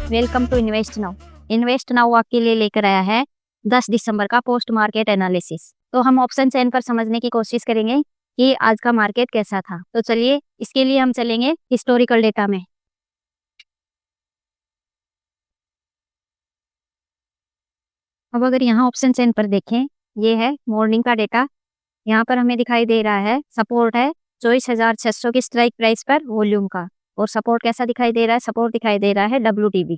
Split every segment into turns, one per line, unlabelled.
Welcome to invest now. Invest now आपके लिए लेकर आया है 10 दिसंबर का पोस्ट मार्केट एनालिसिस। तो हम ऑप्शन चेन पर समझने की कोशिश करेंगे कि आज का मार्केट कैसा था। तो चलिए इसके लिए हम चलेंगे हिस्टोरिकल डेटा में। अब अगर यहाँ ऑप्शन चेन पर देखें, ये है मॉर्निंग का डेटा। यहाँ पर हमें दिखाई दे रहा है सपोर्ट है 24,600 की स्ट्राइक प्राइस पर वॉल्यूम का, और सपोर्ट कैसा दिखाई दे रहा है? सपोर्ट दिखाई दे रहा है WTB,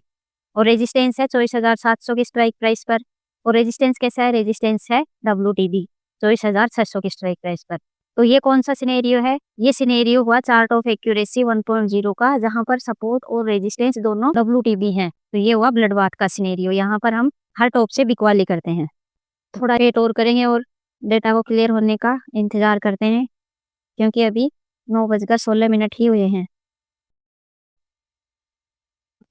और रेजिस्टेंस है 24,700 की स्ट्राइक प्राइस पर, और रेजिस्टेंस कैसा है? रेजिस्टेंस है WTB 24,600 की स्ट्राइक प्राइस पर। तो ये कौन सा सिनेरियो है? ये सिनेरियो हुआ चार्ट ऑफ एक्यूरेसी 1.0 का, जहां पर सपोर्ट और रेजिस्टेंस दोनों WTB हैं। तो ये हुआ ब्लड बाथ का सिनेरियो। यहाँ पर हम हर टॉप से बिकवाली करते हैं। थोड़ा वेट और करेंगे और डेटा को क्लियर होने का इंतजार करते हैं, क्योंकि अभी 9:16 ही हुए हैं।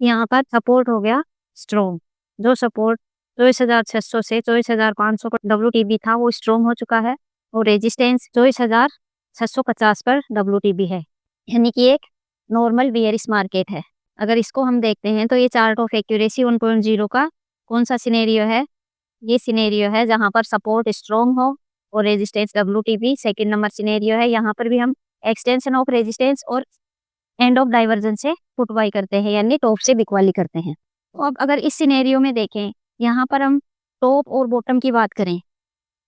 यहाँ पर सपोर्ट हो गया स्ट्रॉन्ग। जो सपोर्ट 24,600 से 24,500 का WTB था वो स्ट्रॉन्ग हो चुका है, और रेजिस्टेंस 24,650 पर WTB है, यानी कि एक नॉर्मल बेयरिश मार्केट है। अगर इसको हम देखते हैं तो ये चार्ट ऑफ एक्यूरेसी 1.0 का कौन सा सिनेरियो है? ये सिनेरियो है जहां पर सपोर्ट स्ट्रॉन्ग हो और resistance WTB। Second number scenario है, यहाँ पर भी हम एक्सटेंशन ऑफ रेजिस्टेंस और एंड ऑफ डाइवर्जन से पुट बाई करते हैं, यानी टॉप से बिकवाली करते हैं। तो अब अगर इस सिनेरियो में देखें, यहाँ पर हम टॉप और बॉटम की बात करें,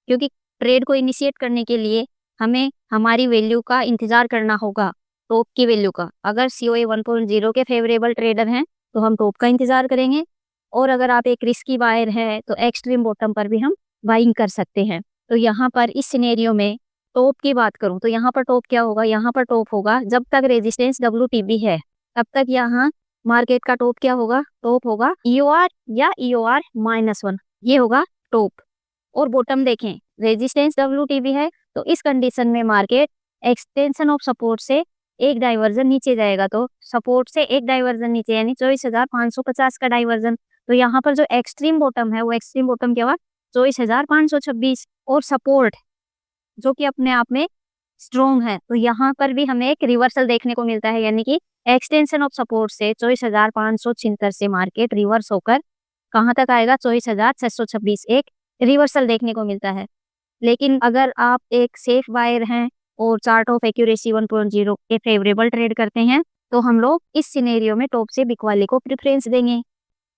क्योंकि ट्रेड को इनिशिएट करने के लिए हमें हमारी वैल्यू का इंतजार करना होगा, टॉप की वैल्यू का। अगर COA 1.0 के फेवरेबल ट्रेडर हैं तो हम टॉप का इंतजार करेंगे, और अगर आप एक रिस्की बायर हैं तो एक्सट्रीम बॉटम पर भी हम बाइंग कर सकते हैं। तो यहाँ पर इस सिनेरियो में टॉप की बात करूं तो यहाँ पर टॉप क्या होगा? यहाँ पर टॉप होगा जब तक रेजिस्टेंस WTB है, तब तक यहाँ मार्केट का टॉप क्या होगा? टॉप होगा EOR या EOR -1, ये होगा टॉप। और बॉटम देखें, रेजिस्टेंस WTB है, तो इस कंडीशन में मार्केट एक्सटेंशन ऑफ सपोर्ट से एक डाइवर्जन नीचे जाएगा। तो सपोर्ट से एक डाइवर्जन नीचे, यानी 24,550 का डाइवर्जन। तो यहाँ पर जो एक्सट्रीम बॉटम है वो एक्सट्रीम बॉटम क्या हुआ? 24,526। और सपोर्ट जो कि अपने आप में स्ट्रॉन्ग है, तो यहाँ पर भी हमें एक रिवर्सल देखने को मिलता है, यानी कि एक्सटेंशन ऑफ सपोर्ट से 24,576 से मार्केट रिवर्स होकर कहाँ तक आएगा? 24,626। एक रिवर्सल देखने को मिलता है। लेकिन अगर आप एक सेफ बायर हैं और चार्ट ऑफ एक्यूरेसी 1.0 के फेवरेबल ट्रेड करते हैं, तो हम लोग इस सिनेरियो में टॉप से बिकवाली को प्रेफरेंस देंगे।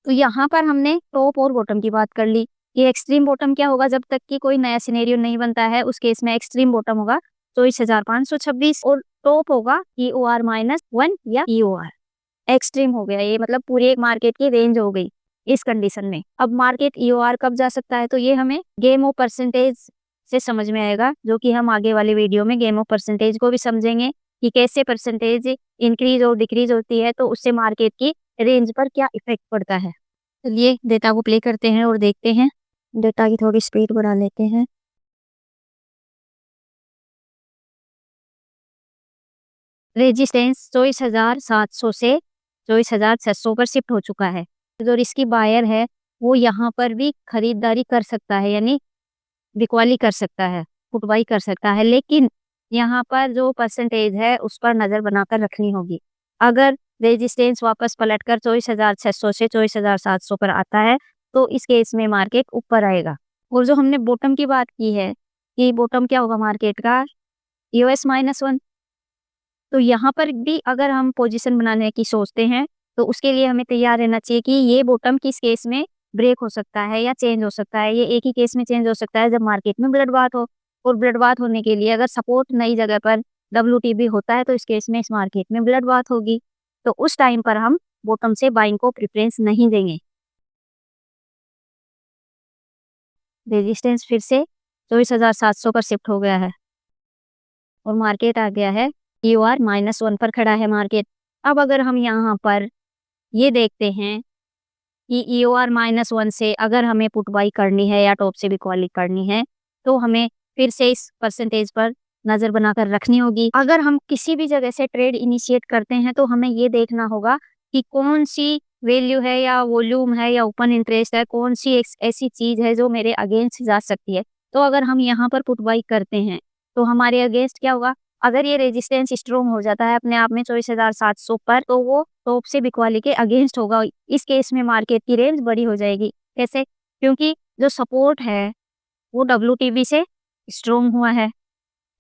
तो यहाँ पर हमने टॉप और बॉटम की बात कर ली। ये एक्सट्रीम बॉटम क्या होगा? जब तक कि कोई नया सिनेरियो नहीं बनता है उस केस में एक्सट्रीम बॉटम होगा 24,526, और टॉप होगा EOR -1 या EOR। एक्सट्रीम हो गया ये, मतलब पूरी एक मार्केट की रेंज हो गई इस कंडीशन में। अब मार्केट EOR कब जा सकता है? तो ये हमें गेम ऑफ परसेंटेज से समझ में आएगा, जो कि हम आगे वाले वीडियो में गेम ऑफ परसेंटेज को भी समझेंगे कि कैसे परसेंटेज इंक्रीज और डिक्रीज होती है, तो उससे मार्केट की रेंज पर क्या इफेक्ट पड़ता है। चलिए डेटा को प्ले करते हैं और देखते हैं। डेटा की थोड़ी स्पीड बढ़ा लेते हैं। रेजिस्टेंस 24,700 से 24,600 पर शिफ्ट हो चुका है। जो रिस्की बायर है वो यहाँ पर भी खरीदारी कर सकता है, यानी बिकवाली कर सकता है, पुटबाई कर सकता है। लेकिन यहाँ पर जो परसेंटेज है उस पर नजर बनाकर रखनी होगी। अगर रेजिस्टेंस वापस पलटकर 24,600 से 24,700 पर आता है तो इस केस में मार्केट ऊपर आएगा। और जो हमने बॉटम की बात की है कि बॉटम क्या होगा मार्केट का? EOS -1। तो यहाँ पर भी अगर हम पोजीशन बनाने की सोचते हैं तो उसके लिए हमें तैयार रहना चाहिए कि ये बॉटम किस केस में ब्रेक हो सकता है या चेंज हो सकता है। ये एक ही केस में चेंज हो सकता है जब मार्केट में ब्लड बाथ हो, और ब्लड बाथ होने के लिए अगर सपोर्ट नई जगह पर WTB होता है तो इस केस में इस मार्केट में ब्लड बाथ होगी। तो उस टाइम पर हम बॉटम से बाइंग को प्रेफरेंस नहीं देंगे। रेजिस्टेंस फिर से 24,700 पर शिफ्ट हो गया है और मार्केट आ गया है EOR -1 पर खड़ा है मार्केट। अब अगर हम यहाँ पर ये देखते हैं कि EOR -1 से अगर हमें पुट बाई करनी है या टॉप से बिकवाली करनी है, तो हमें फिर से इस परसेंटेज पर नजर बनाकर रखनी होगी। अगर हम किसी भी जगह से ट्रेड इनिशिएट करते हैं तो हमें ये देखना होगा कि कौन सी वैल्यू है या वॉल्यूम है या ओपन इंटरेस्ट है, कौन सी एक ऐसी चीज है जो मेरे अगेंस्ट जा सकती है। तो अगर हम यहाँ पर पुट बाई करते हैं तो हमारे अगेंस्ट क्या होगा? अगर ये रेजिस्टेंस स्ट्रॉन्ग हो जाता है अपने आप में 24,700 पर, तो वो टॉप से बिकवाली के अगेंस्ट होगा। इस केस में मार्केट की रेंज बड़ी हो जाएगी। कैसे? क्योंकि जो सपोर्ट है वो WTB से स्ट्रॉन्ग हुआ है,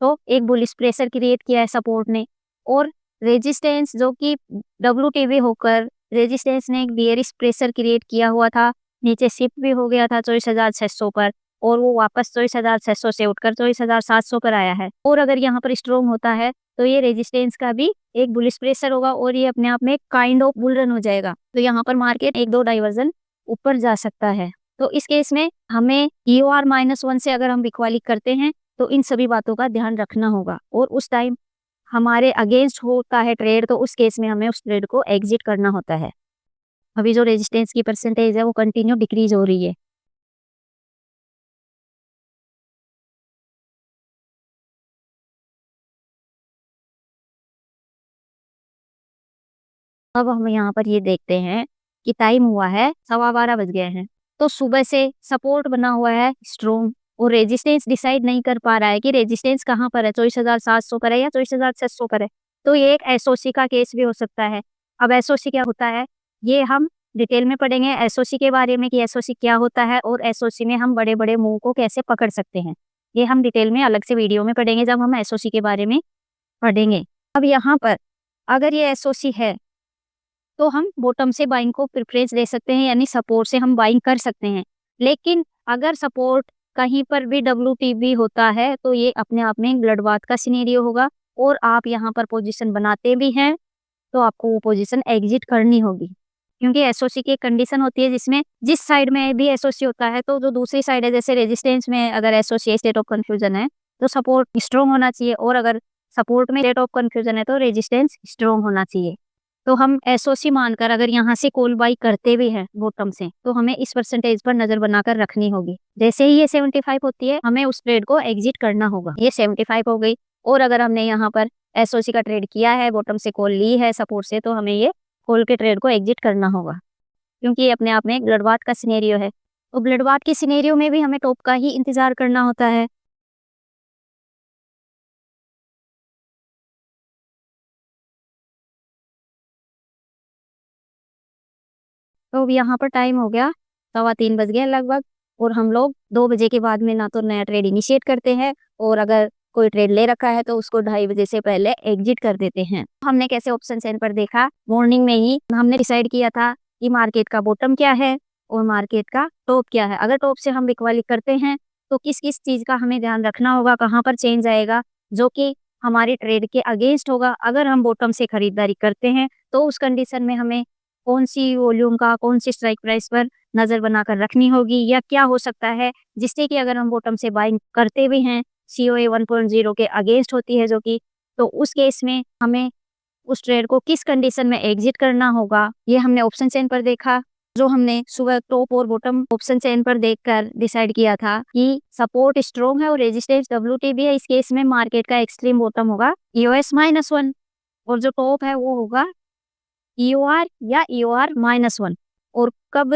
तो एक बुलिश प्रेशर क्रिएट किया है सपोर्ट ने, और रेजिस्टेंस जो कि WTB होकर रेजिस्टेंस ने एक बियरिश प्रेशर क्रिएट किया हुआ था, नीचे शिफ्ट भी हो गया था 24,600 पर, और वो वापस 24,600 से उठकर 24,700 पर आया है। और अगर यहाँ पर स्ट्रॉन्ग होता है तो ये रेजिस्टेंस का भी एक बुलिश प्रेशर होगा और ये अपने आप में काइंड ऑफ बुल रन हो जाएगा। तो यहाँ पर मार्केट 1-2 डाइवर्जन ऊपर जा सकता है। तो इस केस में हमें EOR-1 से अगर हम बिकवाली करते हैं तो इन सभी बातों का ध्यान रखना होगा, और उस टाइम हमारे अगेंस्ट होता है ट्रेड, तो उस केस में हमें उस ट्रेड को एग्जिट करना होता है। अभी जो रेजिस्टेंस की परसेंटेज है वो कंटिन्यू डिक्रीज हो रही है। अब हम यहाँ पर ये देखते हैं कि टाइम हुआ है 12:15 बज गए हैं, तो सुबह से सपोर्ट बना हुआ है स्ट्रॉन्ग, और रेजिस्टेंस डिसाइड नहीं कर पा रहा है कि रेजिस्टेंस कहाँ पर है, 24,700 पर है या 24,600 पर है। तो ये एक SOC का केस भी हो सकता है। अब SOC क्या होता है ये हम डिटेल में पढ़ेंगे SOC के बारे में, कि SOC क्या होता है और SOC में हम बड़े बड़े मूव को कैसे पकड़ सकते हैं। ये हम डिटेल में अलग से वीडियो में पढ़ेंगे जब हम SOC के बारे में पढ़ेंगे। अब यहाँ पर अगर ये SOC है तो हम बॉटम से बाइंग को प्रेफरेंस दे सकते हैं, यानी सपोर्ट से हम बाइंग कर सकते हैं। लेकिन अगर सपोर्ट कहीं पर भी WTB होता है तो ये अपने आप में ब्लड बाथ का सिनेरियो होगा, और आप यहाँ पर पोजीशन बनाते भी हैं तो आपको वो पोजीशन एग्जिट करनी होगी, क्योंकि SOC की एक कंडीशन होती है जिसमें जिस साइड में भी SOC होता है तो जो दूसरी साइड है, जैसे रेजिस्टेंस में अगर SOC स्टेट ऑफ कंफ्यूजन है तो सपोर्ट स्ट्रॉन्ग होना चाहिए, और अगर सपोर्ट में स्टेट ऑफ कंफ्यूजन है तो रेजिस्टेंस स्ट्रॉन्ग होना चाहिए। तो हम SOC मानकर अगर यहाँ से कॉल बाई करते भी हैं बॉटम से, तो हमें इस परसेंटेज पर नजर बनाकर रखनी होगी। जैसे ही ये 75 होती है हमें उस ट्रेड को एग्जिट करना होगा। ये 75 हो गई, और अगर हमने यहाँ पर SOC का ट्रेड किया है, बॉटम से कॉल ली है सपोर्ट से, तो हमें ये कॉल के ट्रेड को एग्जिट करना होगा, क्योंकि ये अपने आप में एक ब्लड बाथ का सिनेरियो है। तो ब्लड बाथ के सिनेरियो में भी हमें टॉप का ही इंतजार करना होता है। तो अब यहाँ पर टाइम हो गया 3:15 बज गए लगभग, और हम लोग 2 बजे के बाद में ना तो नया ट्रेड इनिशिएट करते हैं, और अगर कोई ट्रेड ले रखा है तो उसको 2:30 बजे से पहले एग्जिट कर देते हैं। हमने कैसे ऑप्शन चेन पर देखा, मॉर्निंग में ही हमने डिसाइड किया था कि मार्केट का बॉटम क्या है और मार्केट का टॉप क्या है। अगर टॉप से हम बिकवाली करते हैं तो किस किस चीज का हमें ध्यान रखना होगा, कहाँ पर चेंज आएगा जो कि हमारी ट्रेड के अगेंस्ट होगा। अगर हम बॉटम से खरीदारी करते हैं तो उस कंडीशन में हमें कौन सी वॉल्यूम का, कौन सी स्ट्राइक प्राइस पर नजर बनाकर रखनी होगी, या क्या हो सकता है जिससे कि अगर हम बॉटम से बाइंग करते भी हैं COA 1.0 के अगेंस्ट होती है जो कि, तो उस केस में हमें उस ट्रेड को किस कंडीशन में एग्जिट करना होगा। ये हमने ऑप्शन चेन पर देखा, जो हमने सुबह टॉप और बॉटम ऑप्शन चेन पर देखकर डिसाइड किया था कि सपोर्ट स्ट्रॉन्ग है और रेजिस्टेंस WTB है। इस केस में मार्केट का एक्सट्रीम बॉटम होगा EOS-1, और जो टॉप है वो होगा EOR या EOR-1। और कब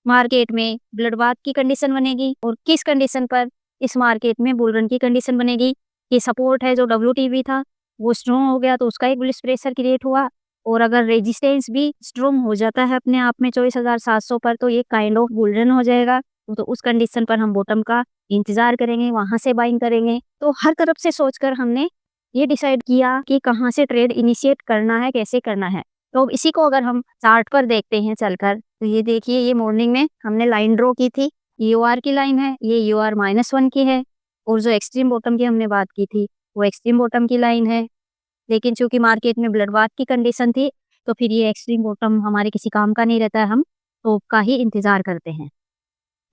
मार्केट में ब्लड बाथ की कंडीशन बनेगी और किस कंडीशन पर इस मार्केट में बुल रन की कंडीशन बनेगी, कि सपोर्ट है जो WTB था वो स्ट्रॉन्ग हो गया तो उसका एक बुलिश प्रेशर क्रिएट हुआ, और अगर रेजिस्टेंस भी स्ट्रॉन्ग हो जाता है अपने आप में 24,700 पर, तो ये काइंड ऑफ बुल रन हो जाएगा। तो उस कंडीशन पर हम बॉटम का इंतजार करेंगे, वहां से बाइंग करेंगे। तो हर तरफ से सोचकर हमने ये डिसाइड किया कि कहाँ से ट्रेड इनिशिएट करना है, कैसे करना है। तो अब इसी को अगर हम चार्ट पर देखते हैं चलकर, तो ये देखिए, ये मॉर्निंग में हमने लाइन ड्रॉ की थी, EOR की लाइन है, ये EOR-1 की है, और जो एक्सट्रीम बॉटम की हमने बात की थी वो एक्सट्रीम बॉटम की लाइन है। लेकिन चूंकि मार्केट में ब्लड बाथ की कंडीशन थी तो फिर ये एक्सट्रीम बॉटम हमारे किसी काम का नहीं रहता है, हम टॉप का ही इंतजार करते हैं।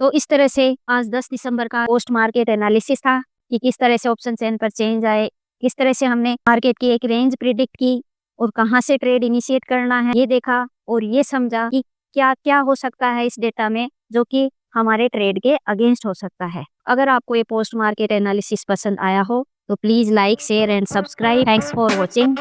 तो इस तरह से आज 10 दिसंबर का पोस्ट मार्केट एनालिसिस था कि किस तरह से ऑप्शन चेन पर चेंज आए, किस तरह से हमने मार्केट की एक रेंज प्रिडिक्ट की और कहां से ट्रेड इनिशिएट करना है ये देखा, और ये समझा कि क्या क्या हो सकता है इस डेटा में जो कि हमारे ट्रेड के अगेंस्ट हो सकता है। अगर आपको ये पोस्ट मार्केट एनालिसिस पसंद आया हो तो please like, share and subscribe. Thanks for watching.